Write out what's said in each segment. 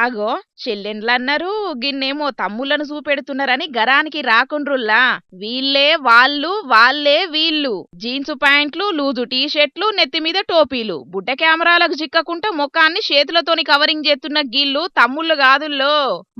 అగో చెల్లెండ్లన్నారు గిన్నేమో తమ్ముళ్లను చూపెడుతున్నారని గరానికి రాకుండ్రుల్లా. వీళ్ళే వాళ్ళు, వాళ్ళే వీళ్ళు. జీన్స్ ప్యాంట్లు, లూజు టీషర్ట్లు, నెత్తిమీద టోపీలు, బుడ్డ కెమెరాలకు చిక్కకుంటే ముఖాన్ని చేతులతోని కవరింగ్ చేస్తున్న గీళ్ళు తమ్ముళ్ళు కాదుల్లో,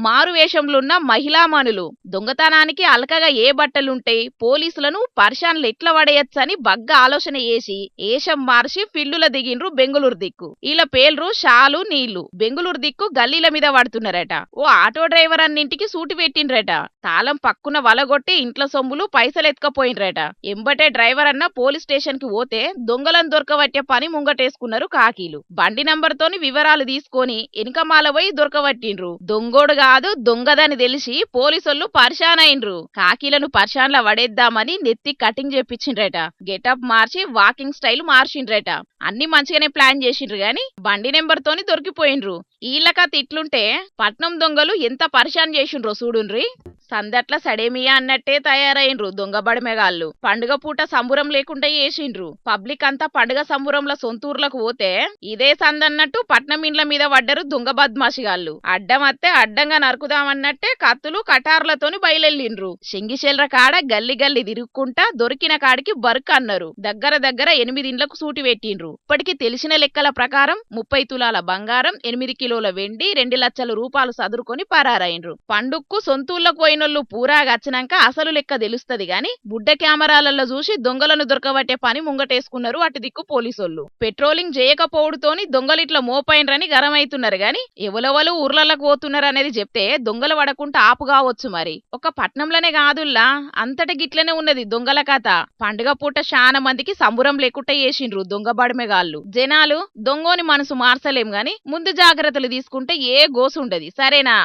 మారు వేషంలున్న మహిళామణులు. దొంగతనానికి అలకగా ఏ బట్టలుంటాయి, పోలీసులను పరిశాన్లు ఎట్లా పడేయచ్చని బగ్గ ఆలోచన చేసి ఏషం మార్చి ఫిల్లుల దిగిండ్రు బెంగుళూరు దిక్కు. వీళ్ళ పేర్లు షాలు నీళ్లు. బెంగుళూరు దిక్కు గల్లీల మీద పడుతున్నారట. ఓ ఆటో డ్రైవర్ అన్నింటికి సూటి పెట్టిండ్రట. తాళం పక్కున వలగొట్టి ఇంట్లో సొమ్ములు పైసలు ఎత్తుకపోయినరట. ఎంబటే డ్రైవర్ అన్న పోలీస్ స్టేషన్ కి పోతే దొంగలను దొరకబట్టే పని ముంగటేసుకున్నారు కాకీలు. బండి నంబర్ తోని వివరాలు తీసుకొని ఎనకమాల పోయి దొరకబట్టిండ్రు. దొంగోడు కాదు దొంగదని తెలిసి పోలీసులు పరిశాన్ అయిండ్రు. కాకీలను పరిశాన్ల వడేద్దామని నెత్తి కటింగ్ చేపించిండ్రట. గెటప్ మార్చి వాకింగ్ స్టైల్ మార్చిండ్రట. అన్ని మంచిగానే ప్లాన్ చేసిండ్రు గాని బండి నెంబర్ తోని దొరికిపోయిండ్రు. ఈళ్ళక తిట్లుంటే పట్నం దొంగలు ఎంత పరిశాన్ చేసిండ్రో చూడుండ్రి. సందట్ల సడేమియా అన్నట్టే తయారైండ్రు దొంగ బడిమెగాళ్ళు. పండుగ పూట సంబురం లేకుండా చేసిండ్రు. పబ్లిక్ అంతా పండుగ సంబురంల సొంతూర్లకు పోతే ఇదే సందన్నట్టు పట్నం ఇండ్ల మీద పడ్డరు దొంగ బద్మాషిగాళ్ళు. అడ్డమత్తే అడ్డంగా నరుకుదామన్నట్టే కత్తులు కటార్లతోని బయలెళ్ళిండ్రు. శంగిశెల్ర కాడ గల్లి గల్లి తిరుక్కుంటా దొరికిన కాడికి బర్క్ అన్నారు. దగ్గర దగ్గర 8 ఇండ్లకు సూటి పెట్టిండ్రు. ఇప్పటికి తెలిసిన లెక్కల ప్రకారం 30 తులాల బంగారం, 8 కిలోల వెండి, 2 లక్షల రూపాయలు సదురుకొని పరారైండ్రు. పండుక్కు సొంతూళ్లకు పోయినోళ్ళు పూరాగా వచ్చినాక అసలు లెక్క తెలుస్తది గాని బుడ్డ కెమెరాలలో చూసి దొంగలను దొరకబట్టే పని ముంగటేసుకున్నారు అటు దిక్కు పోలీసోళ్ళు. పెట్రోలింగ్ చేయకపోవడంతోని దొంగలిట్లా మోపైండ్రని గరమైతున్నారు గాని ఎవలెవలు ఊర్లలకు పోతున్నారు అనేది చెప్తే దొంగలు పడకుండా ఆపు కావచ్చు. మరి ఒక పట్నంలోనే కాదుల్లా అంతట గిట్లనే ఉన్నది దొంగల కథ. పండుగ పూట చాలా మందికి సంబురం లేకుండా చేసిండ్రు దొంగ బడిమెగాళ్ళు. జనాలు దొంగోని మనసు మార్చలేం గాని ముందు జాగ్రత్తలు తీసుకుంటే ఏ గోసు ఉండది. సరేనా?